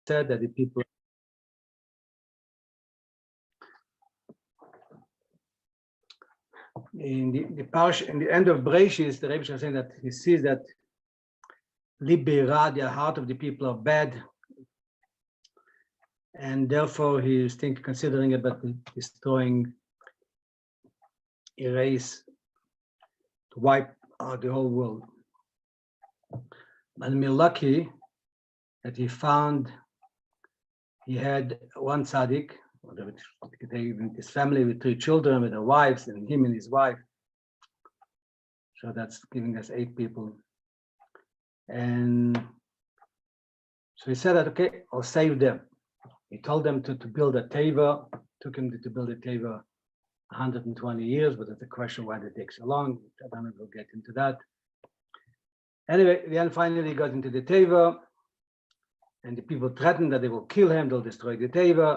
said that the people in the Parsh, in the end of Breshis, the Rebbe is saying that he sees that Libera, the heart of the people are bad, and therefore he is considering about destroying, erase, to wipe out the whole world. But we're lucky that he found he had one tzaddik, with his family, with 3 children, with their wives, and him and his wife. So that's giving us 8 people. And so he said that, okay, I'll save them. He told them to build a teva, took him to build a teva 120 years, but that's a question why it takes so long. I don't know if we'll get into that. Anyway, then finally he got into the teva, and the people threatened that they will kill him, they'll destroy the teva.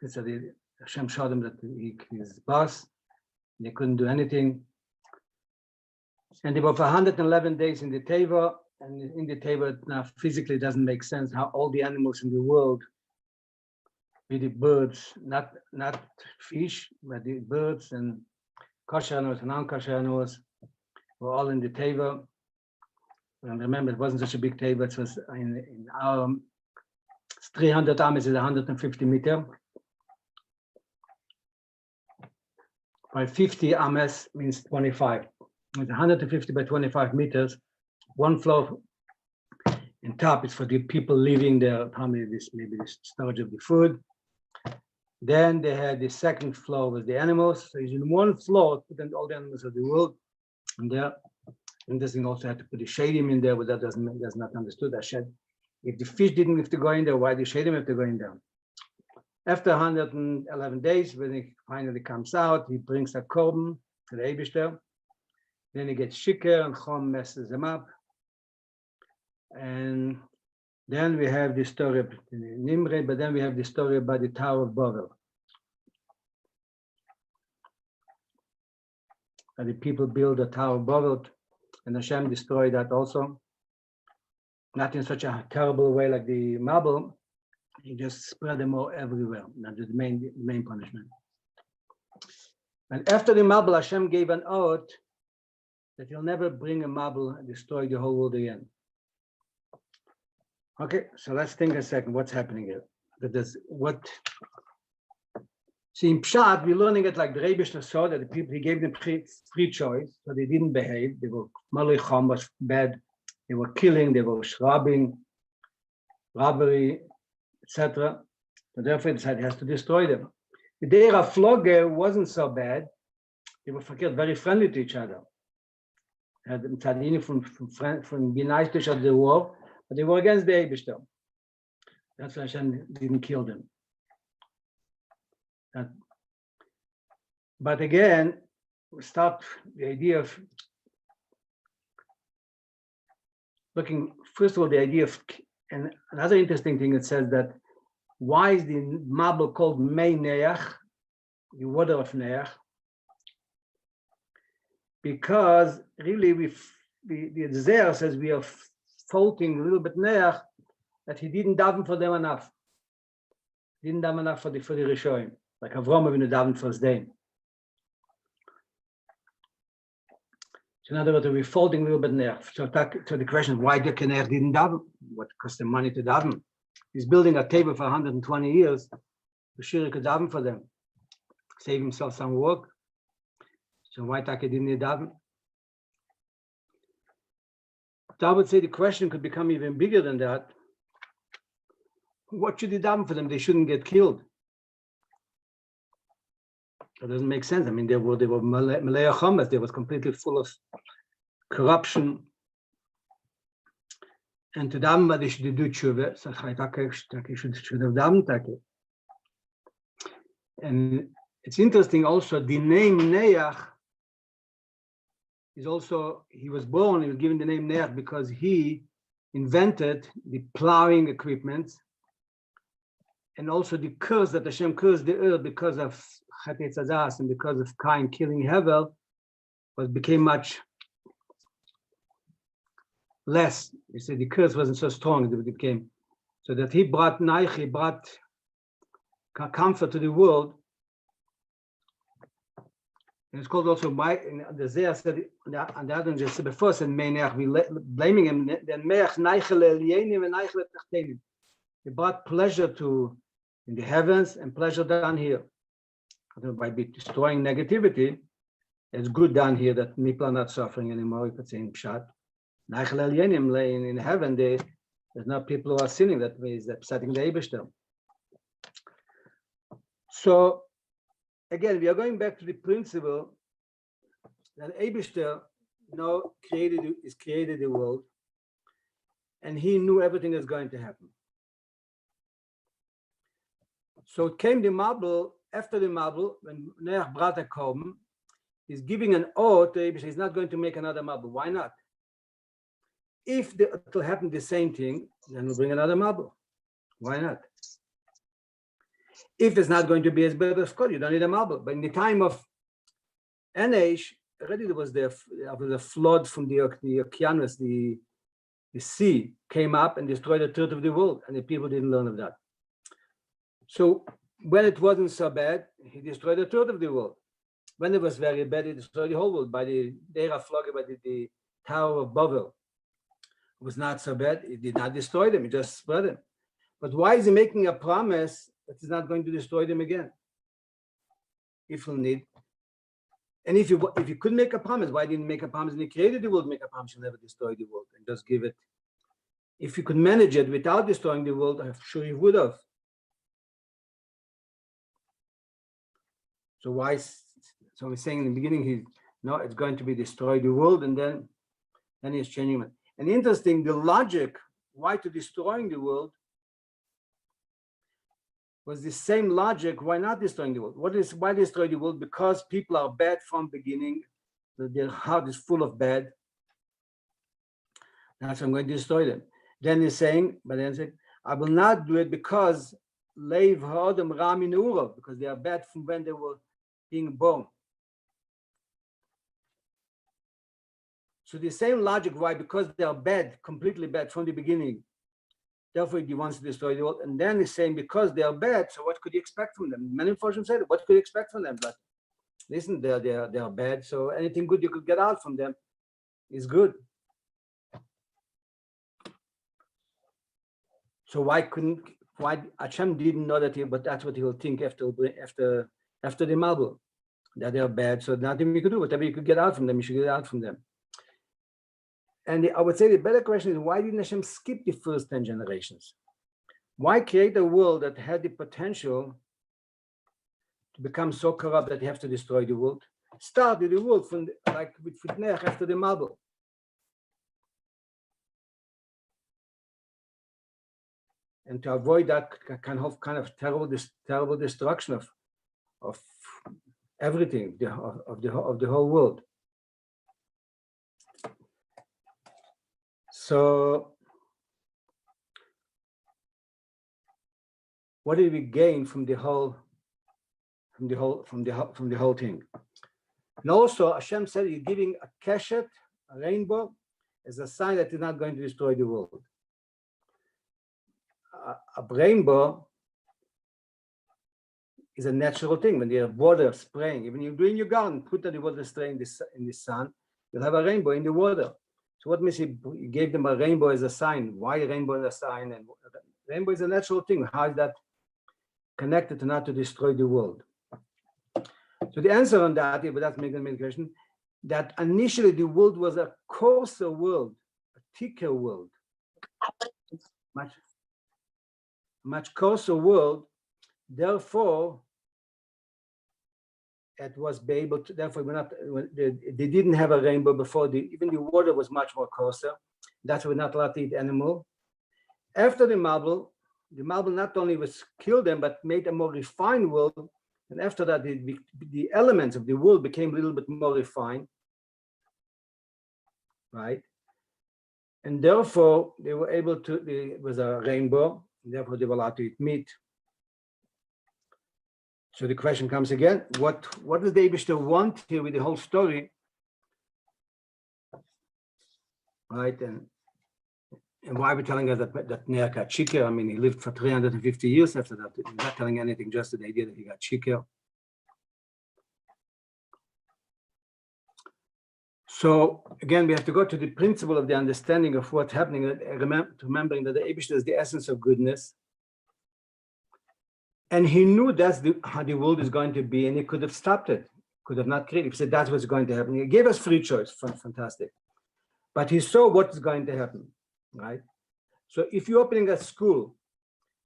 So Hashem showed him that he's boss, they couldn't do anything. And they were for 111 days in the teva, and in the teva now physically doesn't make sense how all the animals in the world, with the birds, not fish, but the birds and kosher animals and non-kosher animals were all in the teva. And remember, it wasn't such a big teva. It was in our 300 ames is 150 meters. By 50 ames means 25. It's 150 by 25 meters. One floor in top is for the people living there, maybe the storage of the food. Then they had the second floor with the animals. So in one floor, put in all the animals of the world. And there, and this thing also had to put the shadim in there, but that does not understood. That shed. If the fish didn't have to go in there, why the shadim have to go in there? After 111 days, when he finally comes out, he brings a korban to the Eibishter. Then he gets shiker and Chom messes him up. And then we have the story of Nimrei, but then we have the story about the Tower of Babel. And the people build the Tower of Babel, and Hashem destroyed that also. Not in such a terrible way like the marble. He just spread them all everywhere. That's the main punishment. And after the marble, Hashem gave an oath that he'll never bring a marble and destroy the whole world again. Okay, so let's think a second what's happening here. See, in Pshat, we're learning it like the Rebbe saw that the people, he gave them free choice, so they didn't behave. They were Malicham was bad, they were killing, they were robbing, robbery, etc. So therefore, he decided he has to destroy them. The Deira Floge wasn't so bad. They were very friendly to each other. Had Tzadini from being nice to each other, the war, but they were against the Eibishter. That's why Hashem didn't kill them. But again, we start the idea of looking, first of all, the idea of, and another interesting thing, it says that why is the marble called Mei Neach, the water of Neach? Because really, the Zohar says we are faulting a little bit Neach that he didn't daven for them enough. He didn't daven enough for the Rishonim, like Avram Avinu daven for Zdein. So in other words, we're faulting a little bit Neach. So the question is, why the Neach didn't daven? What cost them money to daven? He's building a table for 120 years. The Shiri could daven for them, save himself some work. So why Taka didn't daven? So I would say the question could become even bigger than that. What should he daven for them? They shouldn't get killed. That doesn't make sense. I mean, they were Malaya Chamas. They was completely full of corruption. And to daven, but they should do tshuva. So Taka should have daven Taka. And it's interesting also, the name Neach is also, he was given the name Neach because he invented the plowing equipment and also the curse that Hashem cursed the earth because of Chet Eitz and because of Cain killing Hevel, became much less. You see, the curse wasn't so strong that it became. So that he brought Noach, he brought comfort to the world. And it's called also the Zeh said on the other just before said Noach, we blaming him. Then Noach Neichel Elienim and Neichel Tachtenim. He brought pleasure to in the heavens and pleasure down here. By destroying negativity, it's good down here that people are not suffering anymore. You could say in Pshat. Neichel Elienim laying in heaven, there's not people who are sinning. That means upsetting the Eibishter. So again, we are going back to the principle that Eibishter created the world, and he knew everything is going to happen. So it came the Mabul, after the Mabul, when Noach brought a korban, he's giving an oath to Eibishter, he's not going to make another Mabul. Why not? If it will happen the same thing, then we'll bring another Mabul. Why not? If it's not going to be as bad as Kol, you don't need a Mabul. But in the time of Enesh, already there was the flood from the Oceanus, the sea came up and destroyed a third of the world, and the people didn't learn of that. So when it wasn't so bad, he destroyed a third of the world. When it was very bad, he destroyed the whole world by the Tower of Babel. It was not so bad. He did not destroy them. He just spread them. But why is he making a promise that he's not going to destroy them again? If he'll need. And if you could make a promise, why didn't he make a promise? And he created the world, make a promise, he'll never destroy the world and just give it. If you could manage it without destroying the world, I'm sure he would have. So why? So he's saying in the beginning, it's going to be destroy the world, and then he's changing it. And interesting, the logic why to destroying the world was the same logic. Why not destroying the world? Why destroy the world? Because people are bad from beginning. Their heart is full of bad. That's why I'm going to destroy them. Then he's saying, I will not do it because Leiv Ha'adam Ra Min Urav, because they are bad from when they were being born. So the same logic, why? Because they are bad, completely bad from the beginning. Therefore, he wants to destroy the world. And then he's saying, because they are bad, so what could you expect from them? Many Mepharshim said, what could you expect from them? But listen, they are bad, so anything good you could get out from them is good. So why Hashem didn't know that, but that's what he will think after the Mabul, that they are bad, so nothing you could do. Whatever you could get out from them, you should get out from them. And I would say the better question is, why didn't Hashem skip the first 10 generations? Why create a world that had the potential to become so corrupt that you have to destroy the world? Start with the world with Noach after the Mabul. And to avoid that kind of terrible destruction of everything, of the whole world. So what did we gain from the whole thing? And also Hashem said, you're giving a keshet, a rainbow, as a sign that you're not going to destroy the world. A rainbow is a natural thing. When you have water spraying, even you do in your garden, put the water spraying in the sun, you'll have a rainbow in the water. So what means he gave them a rainbow as a sign? Why a rainbow as a sign? And rainbow is a natural thing. How is that connected to not to destroy the world? So the answer on that, but that's making the question, that initially the world was a coarser world, a thicker world, much coarser world. Therefore, it was be able to. Therefore, they didn't have a rainbow before. Even the water was much more coarser. That's why we're not allowed to eat animal. After the Mabul not only was killed them, but made a more refined world. And after that, the elements of the world became a little bit more refined, right? And therefore, they were able to. It was a rainbow. And therefore, they were allowed to eat meat. So the question comes again: what does the Eibishter want here with the whole story? Right, and And why are we telling us that Noach got shikar? I mean, he lived for 350 years after that. He's not telling anything, just the idea that he got shikar. So again, we have to go to the principle of the understanding of what's happening, remembering that the Eibishter is the essence of goodness. And he knew that's how the world is going to be, and he could have stopped it, could have not created. He said that's what's going to happen. He gave us free choice, fantastic. But he saw what's going to happen, right? So if you're opening a school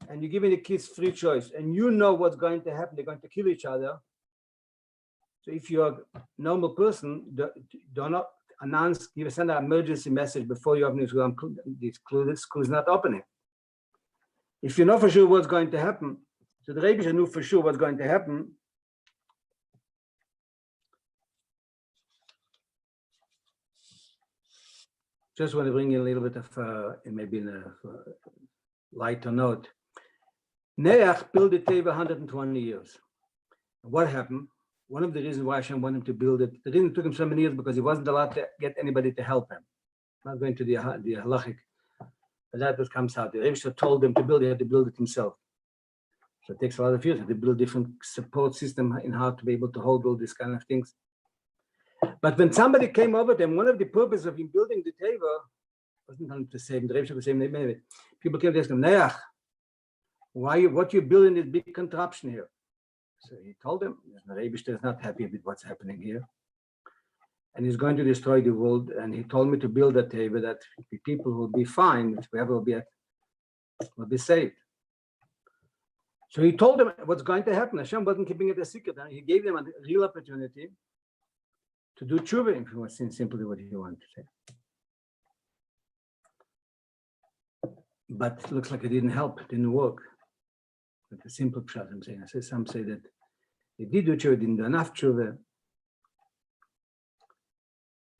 and you're giving the kids free choice, and you know what's going to happen, they're going to kill each other. So if you're a normal person, do not announce, send an emergency message before you open the school. This school is not opening. If you know for sure what's going to happen, so the Rebbe knew for sure what's going to happen. Just want to bring in a little bit of, maybe in a lighter note. Noach built the Teva 120 years. What happened? One of the reasons why Hashem wanted him to build it, the reason it took him so many years because he wasn't allowed to get anybody to help him. Not going to the halachic, but that comes out. The Rebbe told him to build, he had to build it himself. So it takes a lot of years to build different support system in how to be able to hold all these kind of things. But when somebody came over to him, one of the purposes of him building the Teva wasn't to save him. The Rebbe was saying, people came to ask him, Noach, what you building this big contraption here? So he told them, the Rebbe is not happy with what's happening here. And he's going to destroy the world. And he told me to build a Teva that the people will be fine, whoever will be saved. So he told them what's going to happen. Hashem wasn't keeping it a secret. And he gave them a real opportunity to do tshuva, if you want to say simply what he wanted to say. But it looks like it didn't help, it didn't work. But the simple pshat I'm saying. Some say that they did do tshuva, didn't do enough tshuva.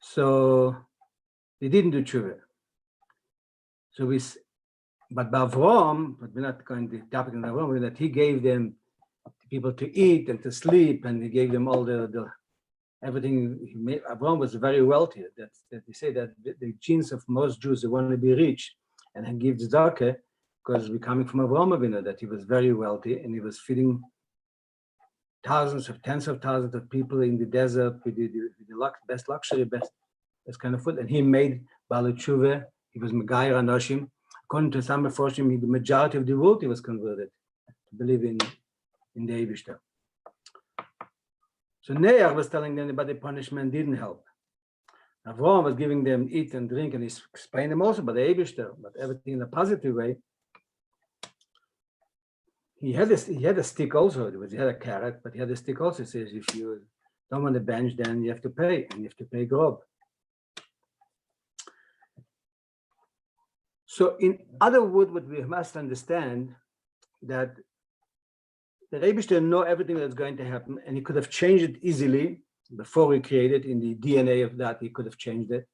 So they didn't do tshuva. So but Avram, but we're not going to topic in Avram, that he gave them people to eat and to sleep, and he gave them all the everything. Avram was very wealthy. That they say that the genes of most Jews, they want to be rich, and he gives tzedakah because we're coming from Avram Avinu, that he was very wealthy and he was feeding tens of thousands of people in the desert with the best luxury, best kind of food. And he made Baalei Tshuva. He was Megayer Anoshim. According to some Meforshim, the majority of the world he was converted to believe in the Eibishter. So Noach was telling them about the punishment didn't help. Avram was giving them eat and drink, and he's explaining them also about the Eibishter, but everything in a positive way. He had a stick also. He had a carrot, but he had a stick also. It says if you don't want the bench, then you have to pay, and you have to pay grob. So in other words, what we must understand that the Eibishter know everything that's going to happen, and he could have changed it easily before he created in the DNA of that. He could have changed it,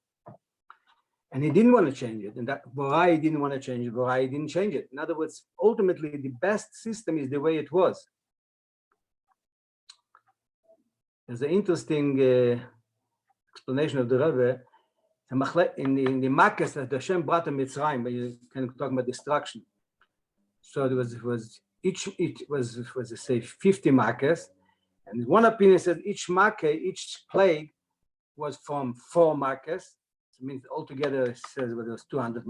and he didn't want to change it. And that why he didn't want to change it, why he didn't change it. In other words, ultimately, the best system is the way it was. There's an interesting explanation of the Rebbe. In the Makkos that Hashem brought to Mitzrayim, where you can talk about destruction. So there was each was say 50 Makkos, and one opinion said each plague was from 4 Makkos. It means altogether it says well, there was 200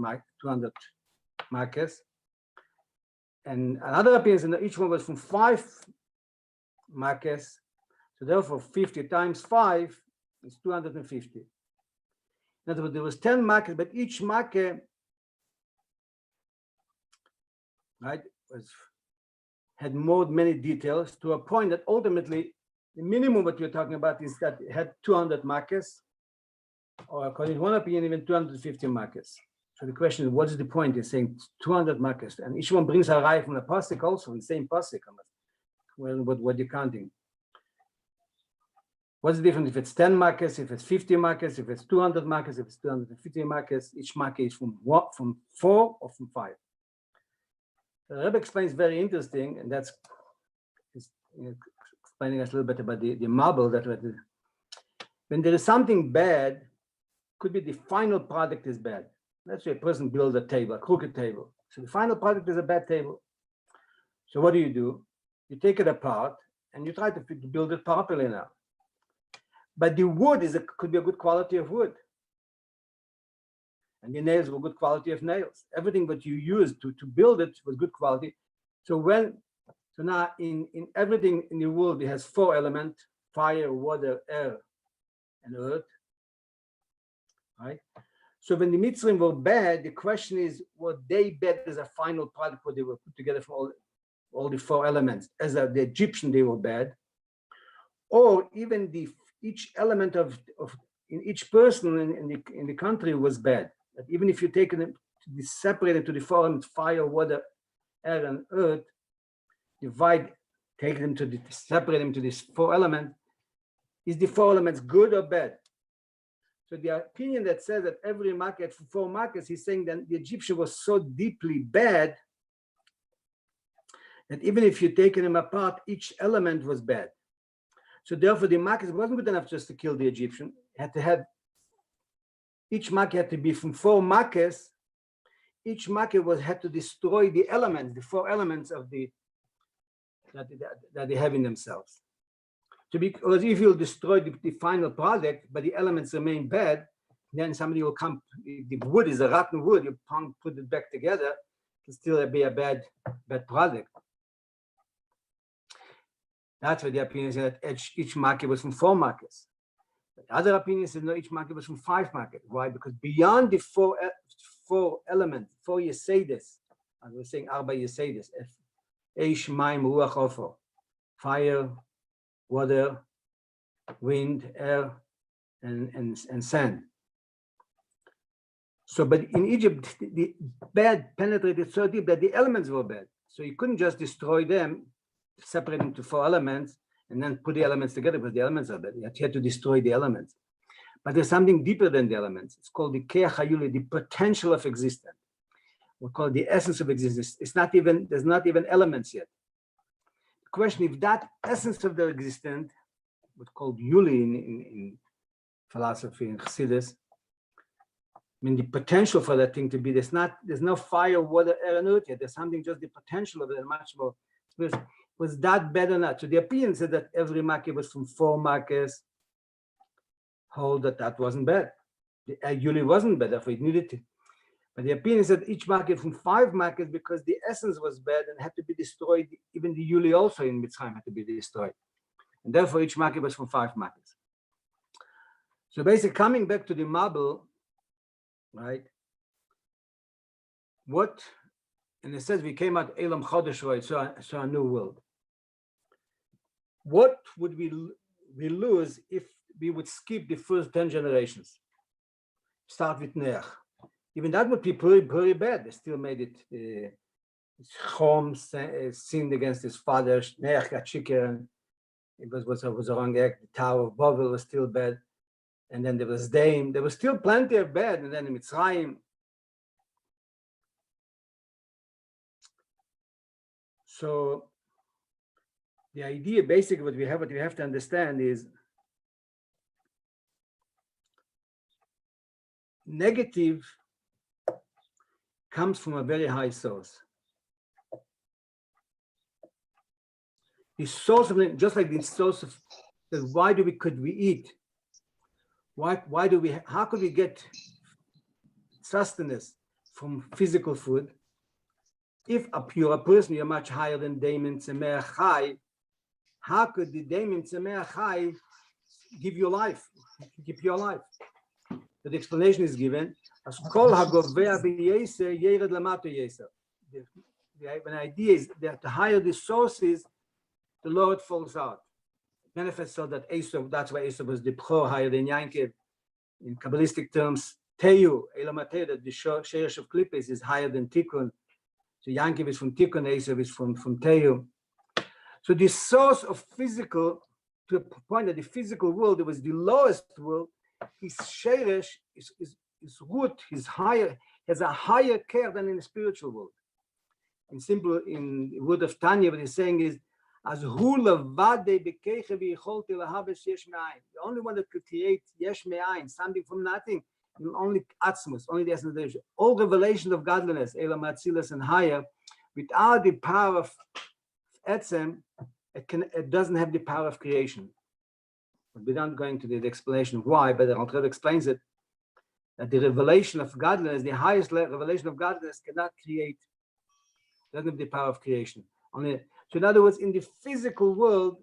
Makkos. And another opinion said that each one was from 5 Makkos. So therefore 50 times 5 is 250. In other words, there was 10 Makkos, but each Makkah, right, had many details to a point that ultimately the minimum what you're talking about is that it had 200 Makkos, or according to one opinion, even 250 Makkos. So the question is, what is the point in saying 200 Makkos? And each one brings a raya from the pasuk also, the same pasuk. Well, what you're counting? What's the difference if it's 10 Makkos, if it's 50 Makkos, if it's 200 Makkos, if it's 250 Makkos? Each Makkah is from 4 or from 5. The Rebbe explains very interesting, and that's explaining us a little bit about the marble that when there is something bad, could be the final product is bad. let's say a person builds a table, a crooked table. So the final product is a bad table. So what do? You take it apart and you try to build it properly now. But the wood could be a good quality of wood. And the nails were good quality of nails. Everything that you used to build it was good quality. So now in everything in the world, it has 4 elements: fire, water, air, and earth. Right? So when the Mitzrayim were bad, the question is, were they bad as a final product, what they were put together from all the 4 elements? As the Egyptian, they were bad. Or even each element of in each person in the country was bad. That even if you take them to be separated to the 4 elements, fire, water, air, and earth, separate them to these 4 elements, is the 4 elements good or bad? So the opinion that says that every market for 4 markets, he's saying that the Egyptian was so deeply bad that even if you take them apart, each element was bad. So therefore, the market wasn't good enough just to kill the Egyptian. It had to have, each market had to be from 4 markets. Each market had to destroy the elements, the 4 elements of that they have in themselves. Because if you'll destroy the final product, but the elements remain bad, then somebody will come, if the wood is a rotten wood, you put it back together, it'll still be a bad product. That's what the opinion is, that each market was from 4 markets. The other opinion says no, each market was from 5 markets. Why? Because beyond the 4 elements, 4 Yesedis, as we're saying, Arba Yesedis, Eish, Maim, Ruach, Ofor, fire, water, wind, air, and sand. So, but in Egypt, the bad penetrated so deep that the elements were bad. So you couldn't just destroy them, separate them to 4 elements, and then put the elements together because the elements are bad. You had to destroy the elements. But there's something deeper than the elements. It's called the Keach HaYuli, the potential of existence. We call it the essence of existence. There's not even elements yet. The question, if that essence of the existence, what's called Yuli in philosophy, in Chassidus, I mean, the potential for that thing to be, there's no fire, water, air, and earth yet. There's something, just the potential of it, much more. Was that bad or not? So the opinion said that every market was from 4 markets, hold that wasn't bad. The Yuli wasn't bad, therefore it needed to. But the opinion is that each market from 5 markets, because the essence was bad and had to be destroyed, even the Yuli also in Mitzrayim had to be destroyed. And therefore each market was from 5 markets. So basically coming back to the marble, right? And it says we came out Elam Chodesh, right? So a new world. What would we lose if we would skip the first 10 generations? Start with Noach. Even that would be pretty bad. They still made it. Chom sinned against his father. Noach got chicken. It was a wrong act. The Tower of Babel was still bad. And then there was Dame. There was still plenty of bad. And then in Mitzrayim. So the idea, basically, what we have to understand is negative comes from a very high source. The source of it, just like the source of why could we eat? How could we get sustenance from physical food? If you're a person, you're much higher than Daimon Tzemeach Chai, how could the Daimon Tzemeach Chai give you life, keep your life? So the explanation is given as Kol HaGovea B'Yeser Yered Lamato Yeser. The idea is that the higher the source is, the lower it falls out. It manifests so that Esau, that's why Esau was the pro higher than Yankov. In Kabbalistic terms, Teyu, Elamateh, that the Sheresh of Klippos is higher than Tikkun. So Yankov is from Tikkun, Esau is from Teyu. So the source of physical, to a point that the physical world, it was the lowest world, his Sheresh, his root, has a higher care than in the spiritual world. In the word of Tanya, what he's saying is, as the only one that could create yesh me'ayin, something from nothing, only Atzmus, only the essence of the all revelation of godliness, Elam Atzilus and higher, without the power of Etzem, it doesn't have the power of creation. But we're not going to the explanation of why, but the Alter Rebbe explains it, that the revelation of godliness, the highest revelation of godliness, cannot create, doesn't have the power of creation. Only, so in other words, in the physical world,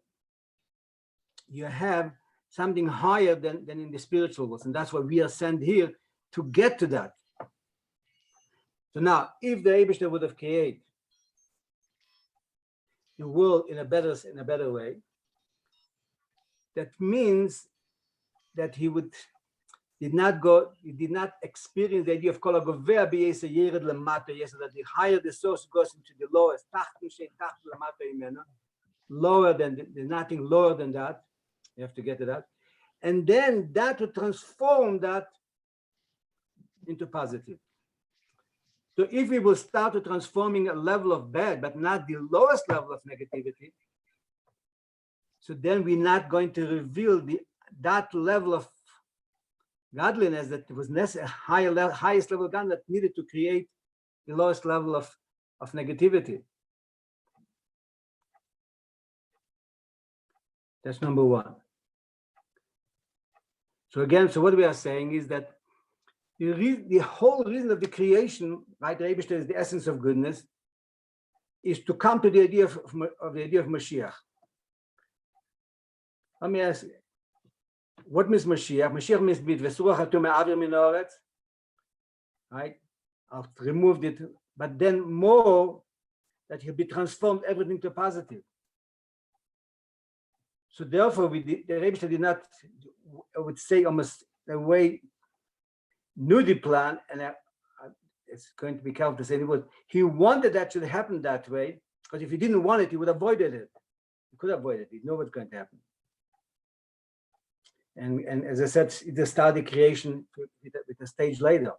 you have something higher than in the spiritual world, and that's why we are sent here to get to that. So now, if the Eibishter would have created the world in a better way, that means that he did not experience the idea of kol hagovea b'yesa yered lamata, that the higher the source goes into the lowest, lower than there's nothing lower than that. You have to get to that, and then that will transform that into positive. So if we will start to transforming a level of bad, but not the lowest level of negativity, so then we're not going to reveal that level of godliness that was necessary, highest level of godliness that needed to create the lowest level of negativity. That's number one. So again, so what we are saying is that the whole reason of the creation, right? The Eibishter is the essence of goodness, is to come to the idea of Mashiach. Let me ask, what means Mashiach? Mashiach means Vitvesurach Hatu Me'avir Min Haaretz, right? I've removed it, but then more that he'll be transformed everything to positive. So therefore, the Eibishter did not, I would say, almost a way knew the plan, and it's going to be careful to say the word. He wanted that to happen that way, because if he didn't want it, he would have avoided it. He could avoid it. He knew what's going to happen. And as I said, it started creation with a stage later.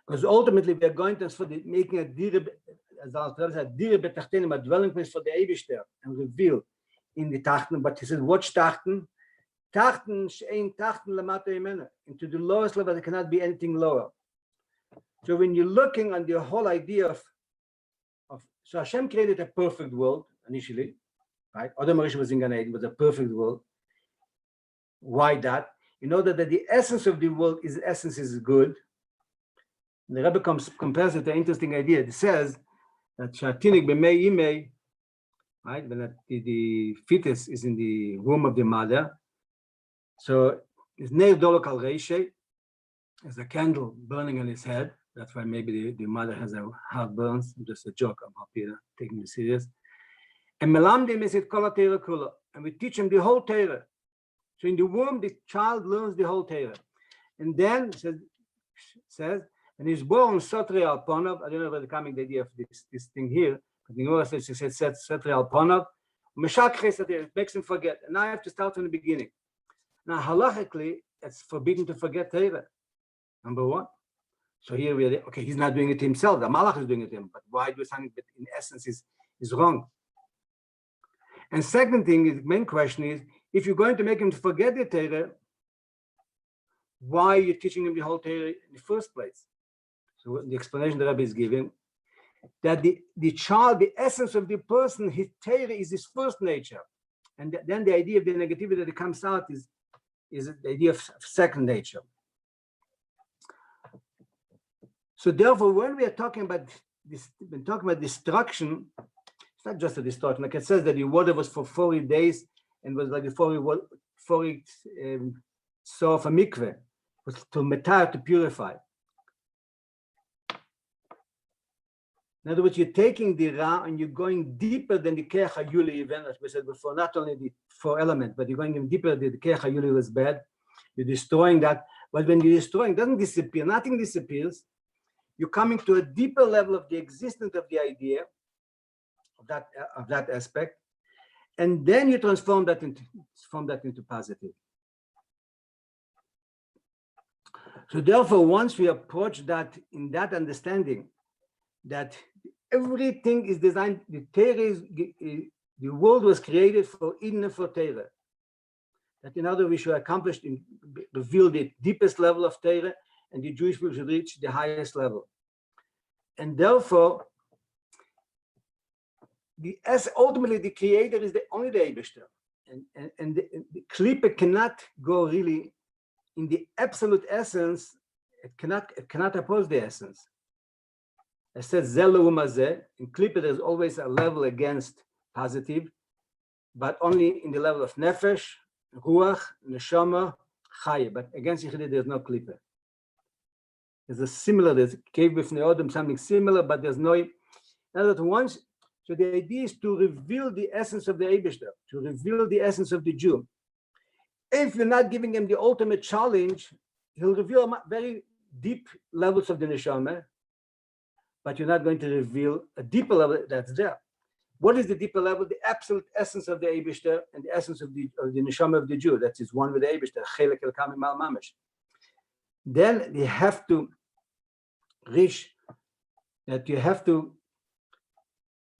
Because ultimately, we are going to making a dire, as Alter said, dire betachtenim, a dwelling place for the Eibishter, and reveal in the Tachten. But he said, watch Tachten. Tachten, she'ein Tachten lamata imena. Into the lowest level, there cannot be anything lower. So when you're looking on the whole idea of so Hashem created a perfect world initially, right? Adam Rishon was in Gan Eden, was a perfect world. Why that? In order that the essence of the world is good. And the Rebbe compares it to an interesting idea. It says that Shatinik b'mei imei, right? When the fetus is in the womb of the mother. So it's neir dolok al reishe, there's a candle burning on his head. That's why maybe the mother has a heart burns. Just a joke. I'm not taking it serious. And melamdim is it kol Torah kula, and we teach him the whole Torah. So in the womb, the child learns the whole Torah, and then says, and he's born Sotri al Ponav. I don't know where they're coming the idea of this thing here. But the Gemara says, she said Sotri al Ponav. It makes him forget, and now I have to start from the beginning. Now halachically, it's forbidden to forget Torah. Number one. So here we are. Okay, he's not doing it himself. The Malach is doing it to him. But why do something that in essence is wrong? And second thing, the main question is, if you're going to make him forget the Torah, why are you teaching him the whole Torah in the first place? So the explanation the Rebbe is giving, that the child, the essence of the person, his Torah is his first nature. And then the idea of the negativity that comes out is the idea of second nature. So therefore, when we are talking about this, when talking about destruction, it's not just a destruction. Like it says that the water was for 40 days and was like before it saw of a mikveh, was to metar, to purify. In other words, you're taking the Ra and you're going deeper than the Keach HaYuli even, as we said before, not only the 4 elements, but you're going even deeper than the Keach HaYuli was bad. You're destroying that. But when you're destroying, it doesn't disappear, nothing disappears. You're coming to a deeper level of the existence of the idea, of that aspect, and then you transform that into positive. So therefore, once we approach that in that understanding, that everything is designed, the world was created for Eden and for Torah. That in order we should accomplish, reveal the deepest level of Torah, and the Jewish people should reach the highest level. And therefore, ultimately the Creator is only the Eibishter. And the Klippe cannot go really in the absolute essence. It cannot oppose the essence. I said Zelo Umazeh. In Klippe, there's always a level against positive, but only in the level of Nefesh, Ruach, Neshama, Chaye. But against Yechideh, there's no Klippe. There's cave with Neodom, something similar, but there's no. Now that once, so the idea is to reveal the essence of the Eibishter, to reveal the essence of the Jew. If you're not giving him the ultimate challenge, he'll reveal very deep levels of the Neshama, but you're not going to reveal a deeper level that's there. What is the deeper level? The absolute essence of the Eibishter and the essence of the Neshama of the Jew. That is one with the Eibishter. Chelek el Mal Mamash. Then you have to reach that. You have to,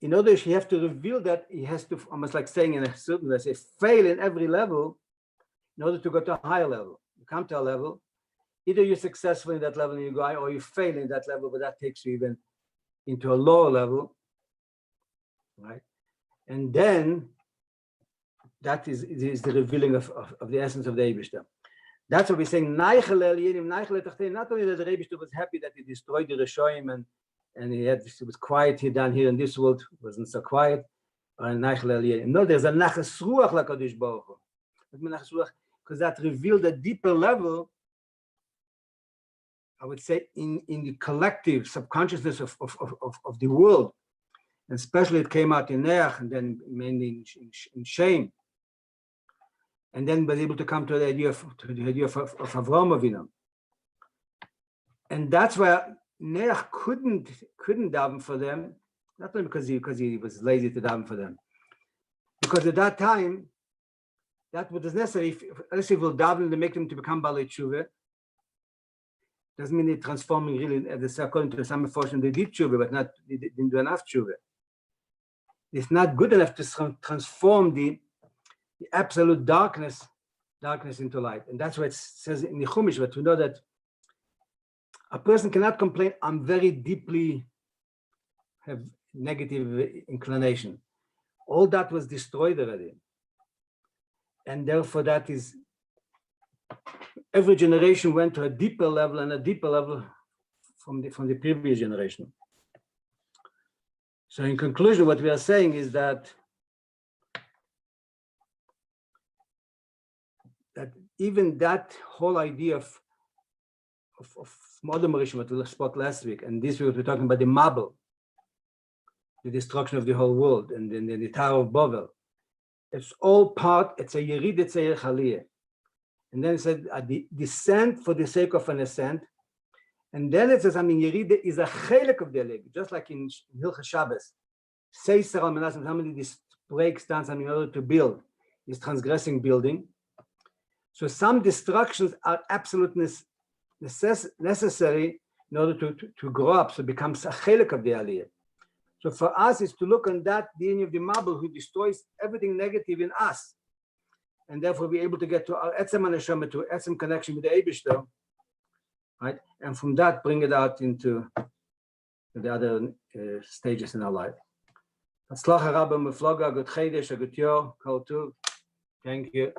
in order, you have to reveal that he has to, almost like saying in a certain way, say, fail in every level in order to go to a higher level. You come to a level, either you're successful in that level and you go, or you fail in that level, but that takes you even into a lower level, right? And then that is the revealing of the essence of the Eibishter. That's what we're saying. Not only that the Eibishter was happy that he destroyed the Reshoim and it was quiet here down here in this world, wasn't so quiet. No, there's a Nachas Ruach LaKadosh Baruch Hu. Because that revealed a deeper level, I would say, in the collective subconsciousness of the world. And especially it came out in Noach, and then mainly in Shem. And then was able to come to the idea of Avraham Avinu. And that's why Noach couldn't daven for them, not only because he was lazy to daven for them, because at that time, that was necessary. Unless if we'll daven to make them to become Balei Tshuva, doesn't mean they're transforming really, according to some portion, they did Tshuva, but they didn't do enough Tshuva. It's not good enough to transform the absolute darkness into light. And that's what it says in the Chumash, but we know that a person cannot complain, I'm very deeply have negative inclination. All that was destroyed already. And therefore that is, every generation went to a deeper level and a deeper level from the previous generation. So in conclusion, what we are saying is that even that whole idea of modern Mauritius, what we spoke last week, and this week we're talking about the Mabel, the destruction of the whole world, and then the Tower of Babel. It's all part, it's a Yerid, it's a Yerchaliyah. And then it said the descent for the sake of an ascent. And then it says, I mean, Yerid is a chelik of the leg, just like in Hilchas Shabbos. Seiser al Menasem, somebody this breaks down something in order to build, is transgressing building. So some destructions are absolutely necessary in order to grow up, so it becomes a chelik of the aliyah. So for us is to look on that being of the Mabul who destroys everything negative in us, and therefore be able to get to our etzem neshama, to etzem connection with the Eibishter, right? And from that bring it out into the other stages in our life. Thank you.